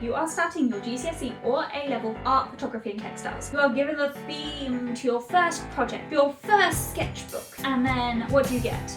You are starting your GCSE or A-level art, photography and textiles. You are given the theme to your first project, your first sketchbook, and then what do you get?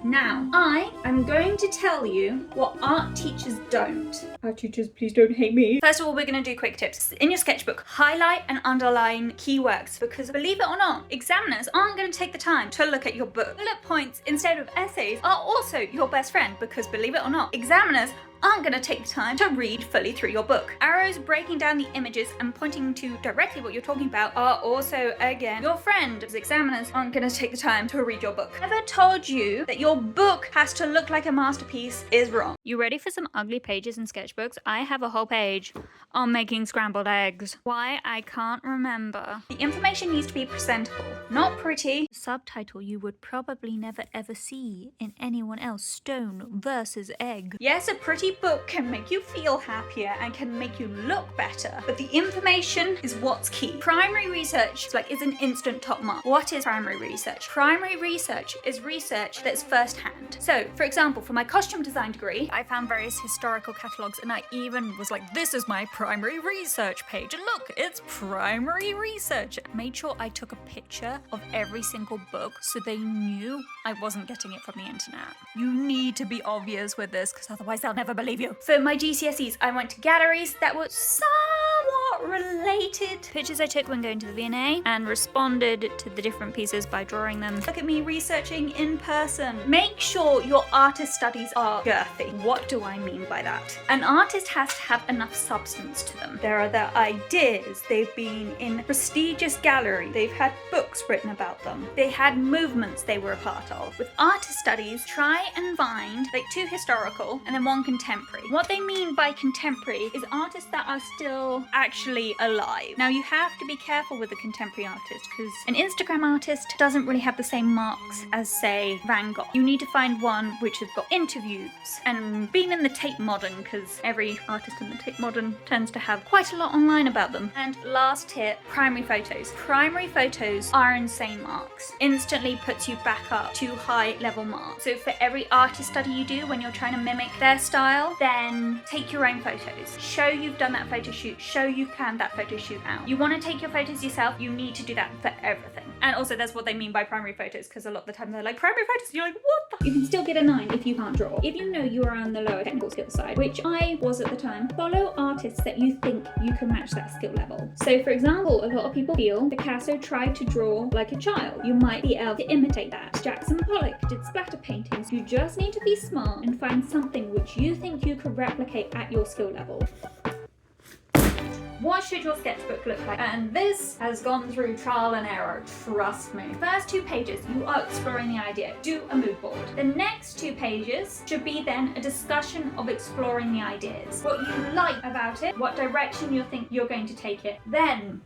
Now, I am going to tell you what art teachers don't. Art teachers, please don't hate me. First of all, we're going to do quick tips. In your sketchbook, highlight and underline keywords because believe it or not, examiners aren't going to take the time to look at your book. Bullet points instead of essays are also your best friend because believe it or not, examiners aren't going to take the time to read fully through your book. Arrows breaking down the images and pointing to directly what you're talking about are also, again, your friend, as examiners aren't going to take the time to read your book. Whoever told you that your book has to look like a masterpiece is wrong. You ready for some ugly pages in sketchbooks? I have a whole page on making scrambled eggs. Why? I can't remember. The information needs to be presentable, not pretty. The subtitle you would probably never ever see in anyone else, Stone versus Egg. Yes, a pretty book can make you feel happier and can make you look better, but the information is what's key. Primary research is an instant top mark. What is primary research? Primary research is research that's first-hand. So, for example, for my costume design degree, I found various historical catalogues and I even was like, this is my primary research page. And look, it's primary research. I made sure I took a picture of every single book so they knew I wasn't getting it from the internet. You need to be obvious with this because otherwise they'll never believe you. For my GCSEs, I went to galleries that were somewhat related to pictures I took when going to the V&A and responded to the different pieces by drawing them. Look at me researching in person. Make sure your artist studies are girthy. What do I mean by that? An artist has to have enough substance to them. There are their ideas. They've been in prestigious gallery. They've had books written about them. They had movements they were a part of. With artist studies, try and find two historical and then one contemporary. What they mean by contemporary is artists that are still actually alive. Now you have to be careful with a contemporary artist because an Instagram artist doesn't really have the same marks as say Van Gogh. You need to find one which has got interviews and been in the Tate Modern because every artist in the Tate Modern tends to have quite a lot online about them. And last tip, primary photos. Primary photos are insane marks. Instantly puts you back up to high level marks. So for every artist study you do when you're trying to mimic their style, then take your own photos. Show you've done that photo shoot. Show you've planned that photo shoot out. You want to take your photos yourself, you need to do that for everything. And also that's what they mean by primary photos because a lot of the time they're like, primary photos, and you're like, what the? You can still get a 9 if you can't draw. If you know you are on the lower technical skill side, which I was at the time, follow artists that you think you can match that skill level. So for example, a lot of people feel Picasso tried to draw like a child. You might be able to imitate that. Jackson Pollock did splatter paintings. You just need to be smart and find something which you think you could replicate at your skill level. What should your sketchbook look like? And this has gone through trial and error, trust me. First 2 pages, you are exploring the idea. Do a mood board. The next 2 pages should be then a discussion of exploring the ideas. What you like about it, what direction you think you're going to take it. Then,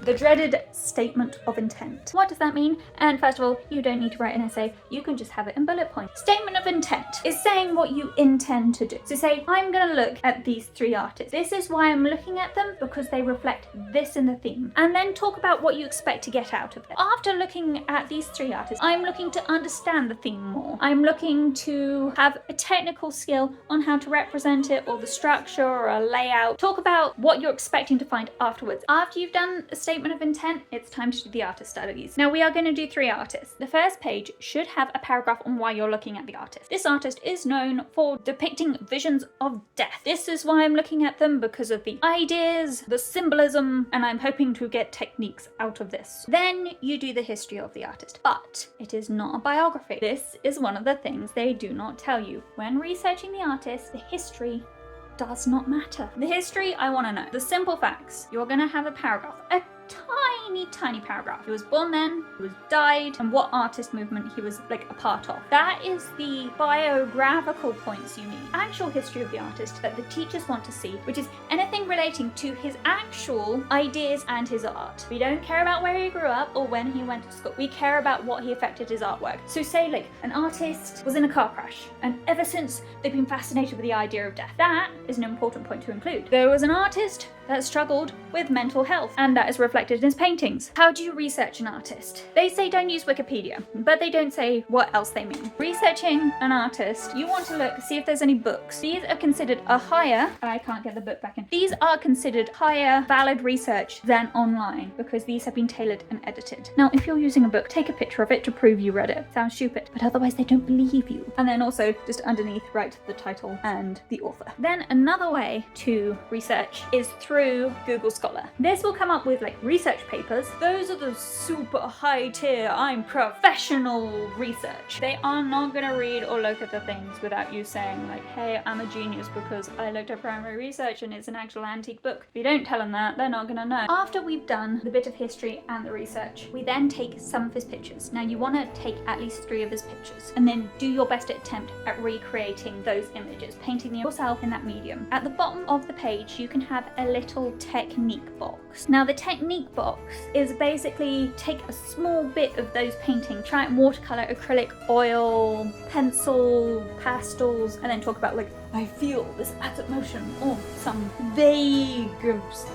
the dreaded statement of intent. What does that mean? And first of all, you don't need to write an essay. You can just have it in bullet points. Statement of intent is saying what you intend to do. So say, I'm going to look at these 3 artists. This is why I'm looking at them because they reflect this in the theme. And then talk about what you expect to get out of it. After looking at these 3 artists, I'm looking to understand the theme more. I'm looking to have a technical skill on how to represent it or the structure or a layout. Talk about what you're expecting to find afterwards. After you've done a statement of intent, it's time to do the artist studies. Now we are going to do 3 artists. The first page should have a paragraph on why you're looking at the artist. This artist is known for depicting visions of death. This is why I'm looking at them because of the ideas, the symbolism, and I'm hoping to get techniques out of this. Then you do the history of the artist. But it is not a biography. This is one of the things they do not tell you. When researching the artist, the history does not matter. The history, I want to know. The simple facts. You're going to have a paragraph. A tiny paragraph. He was born then, he was died, and what artist movement he was a part of. That is the biographical points you need. Actual history of the artist that the teachers want to see, which is anything relating to his actual ideas and his art. We don't care about where he grew up or when he went to school. We care about what he affected his artwork. So say an artist was in a car crash and ever since they've been fascinated with the idea of death. That is an important point to include. There was an artist that struggled with mental health and that is reflected in his painting. paintings. How do you research an artist? They say don't use Wikipedia, but they don't say what else they mean. Researching an artist, you want to look, see if there's any books. These are considered a higher, I can't get the book back in. These are considered higher valid research than online because these have been tailored and edited. Now, if you're using a book, take a picture of it to prove you read it. Sounds stupid, but otherwise they don't believe you. And then also just underneath write the title and the author. Then another way to research is through Google Scholar. This will come up with like research papers. Those are the super high tier, I'm professional research. They are not going to read or look at the things without you saying like, hey, I'm a genius because I looked at primary research and it's an actual antique book. If you don't tell them that, they're not going to know. After we've done the bit of history and the research, we then take some of his pictures. Now you want to take at least 3 of his pictures and then do your best attempt at recreating those images, painting yourself in that medium. At the bottom of the page, you can have a little technique box. Now the technique box is basically take a small bit of those paintings, try it in watercolor, acrylic, oil, pencil, pastels, and then talk about like, I feel this adds motion or some vague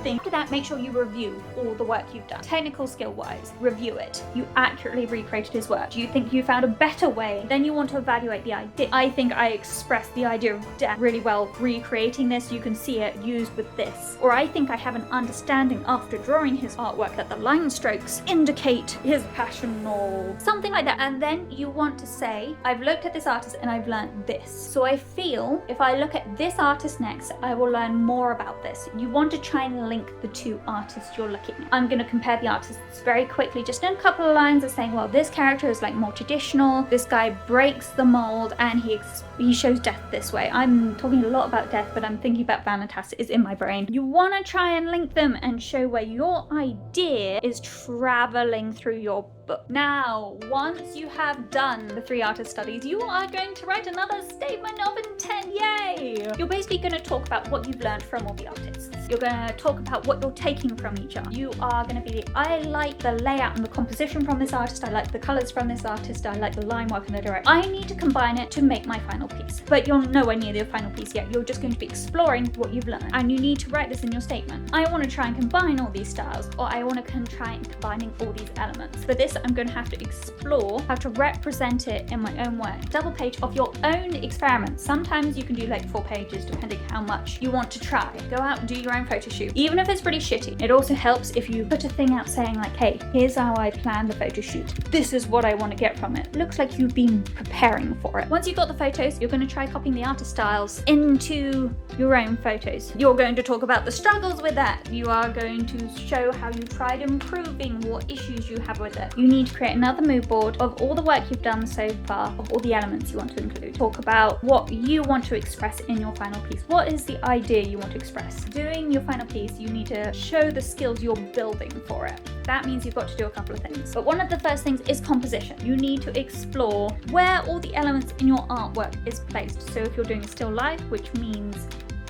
thing. After that, make sure you review all the work you've done. Technical skill wise, review it. You accurately recreated his work. Do you think you found a better way? Then you want to evaluate the idea. I think I expressed the idea of death really well recreating this. You can see it used with this. Or I think I have an understanding after drawing his artwork that the line strokes indicate his passion or something like that. And then you want to say, I've looked at this artist and I've learned this. So I feel if I look at this artist next, I will learn more about this. You want to try and link the 2 artists you're looking at. I'm going to compare the artists very quickly, just in a couple of lines of saying, well, this character is like more traditional, this guy breaks the mold and he shows death this way. I'm talking a lot about death, but I'm thinking about Vanitas. It's in my brain. You want to try and link them and show where your idea is traveling through your book. Now, once you have done the 3 artist studies, you are going to write another statement of intent. Yay! You're basically going to talk about what you've learned from all the artists. You're going to talk about what you're taking from each other. You are going to be, I like the layout and the composition from this artist. I like the colors from this artist. I like the line work and the direction. I need to combine it to make my final piece. But you're nowhere near the final piece yet. You're just going to be exploring what you've learned. And you need to write this in your statement. I want to try and combine all these styles, or I want to try and combining all these elements. For this, I'm going to have to explore how to represent it in my own way. Double page of your own experiments. Sometimes you can do like 4 pages depending how much you want to try. Go out and do your own photo shoot. Even if it's pretty shitty, it also helps if you put a thing out saying like, hey, here's how I planned the photo shoot. This is what I want to get from it. Looks like you've been preparing for it. Once you've got the photos, you're going to try copying the artist styles into your own photos. You're going to talk about the struggles with that. You are going to show how you tried improving, what issues you have with it. You need to create another mood board of all the work you've done so far, of all the elements you want to include. Talk about what you want to express in your final piece. What is the idea you want to express? Doing your final piece, you need to show the skills you're building for it. That means you've got to do a couple of things. But one of the first things is composition. You need to explore where all the elements in your artwork is placed. So if you're doing a still life, which means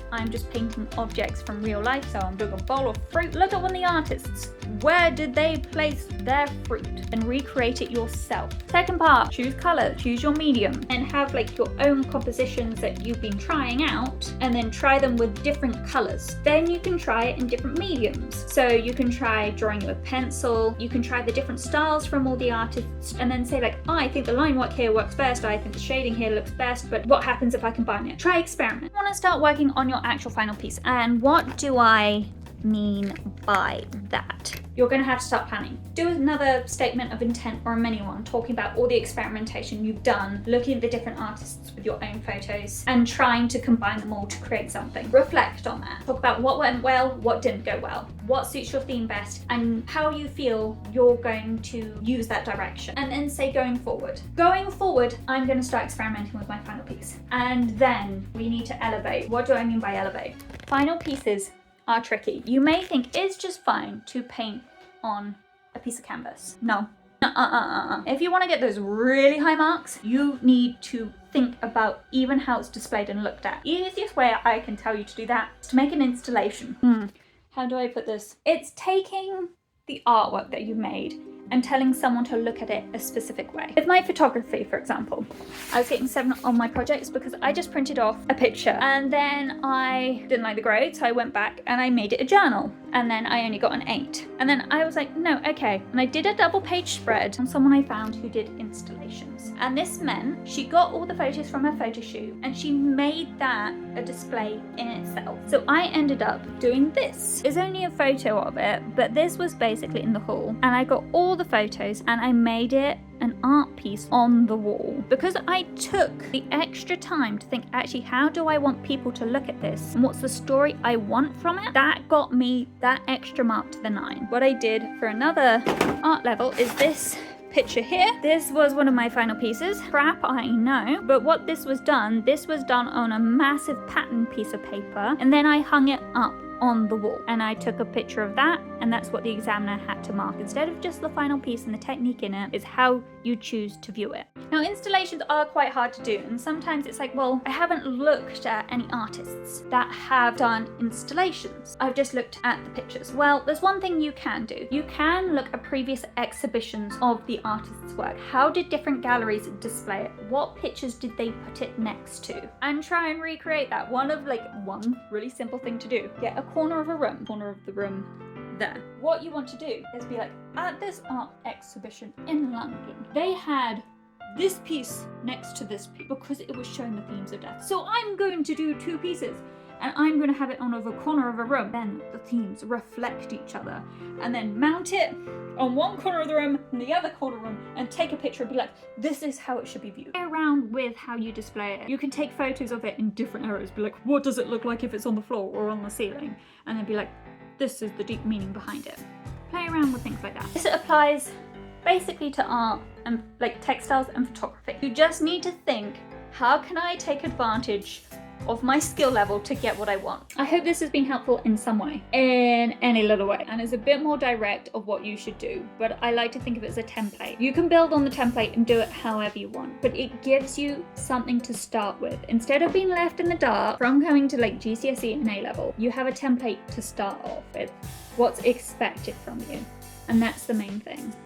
I'm just painting objects from real life, so I'm doing a bowl of fruit. Look at one of the artists. Where did they place their fruit? And recreate it yourself. Second part, choose color, choose your medium, and have like your own compositions that you've been trying out, and then try them with different colors. Then you can try it in different mediums. So you can try drawing it with pencil, you can try the different styles from all the artists, and then say like, oh, I think the line work here works best, I think the shading here looks best, but what happens if I combine it? Try experiment. You want to start working on your actual final piece. And what do I mean by that? You're going to have to start planning. Do another statement of intent or a mini one, talking about all the experimentation you've done, looking at the different artists with your own photos and trying to combine them all to create something. Reflect on that. Talk about what went well, what didn't go well, what suits your theme best, and how you feel you're going to use that direction. And then say going forward. Going forward, I'm going to start experimenting with my final piece. And then we need to elevate. What do I mean by elevate? Final pieces are tricky. You may think it's just fine to paint on a piece of canvas. No. If you want to get those really high marks, you need to think about even how it's displayed and looked at. Easiest way I can tell you to do that is to make an installation. How do I put this? It's taking the artwork that you made and telling someone to look at it a specific way. With my photography, for example, I was getting 7 on my projects because I just printed off a picture and then I didn't like the grade, so I went back and I made it a journal. and then I only got an 8. And then I was like, no, okay. And I did a double page spread on someone I found who did installations. And this meant she got all the photos from her photo shoot and she made that a display in itself. So I ended up doing this. There's only a photo of it, but this was basically in the hall. And I got all the photos and I made it an art piece on the wall. Because I took the extra time to think, actually, how do I want people to look at this? And what's the story I want from it? That got me that extra mark to the 9. What I did for another art level is this picture here. This was one of my final pieces. Crap, I know. But what this was done on a massive pattern piece of paper, and then I hung it up on the wall, and I took a picture of that, and that's what the examiner had to mark. Instead of just the final piece and the technique in it, is how you choose to view it. Now, installations are quite hard to do, and sometimes it's like, well, I haven't looked at any artists that have done installations. I've just looked at the pictures. Well, there's one thing you can do. You can look at previous exhibitions of the artist's work. How did different galleries display it? What pictures did they put it next to? And try and recreate that. One really simple thing to do. Get a corner of the room there. What you want to do is be like, at this art exhibition in London, they had this piece next to this piece because it was showing the themes of death. So I'm going to do 2 pieces and I'm going to have it on a corner of a room. Then the themes reflect each other, and then mount it on one corner of the room and the other corner of the room and take a picture and be like, this is how it should be viewed. Play around with how you display it. You can take photos of it in different areas. Be like, what does it look like if it's on the floor or on the ceiling? And then be like, this is the deep meaning behind it. Play around with things like that. This applies basically to art and like textiles and photography. You just need to think, how can I take advantage of my skill level to get what I want? I hope this has been helpful in some way, in any little way, and is a bit more direct of what you should do, but I like to think of it as a template. You can build on the template and do it however you want, but it gives you something to start with. Instead of being left in the dark from coming to like GCSE and A level, you have a template to start off with, what's expected from you, and that's the main thing.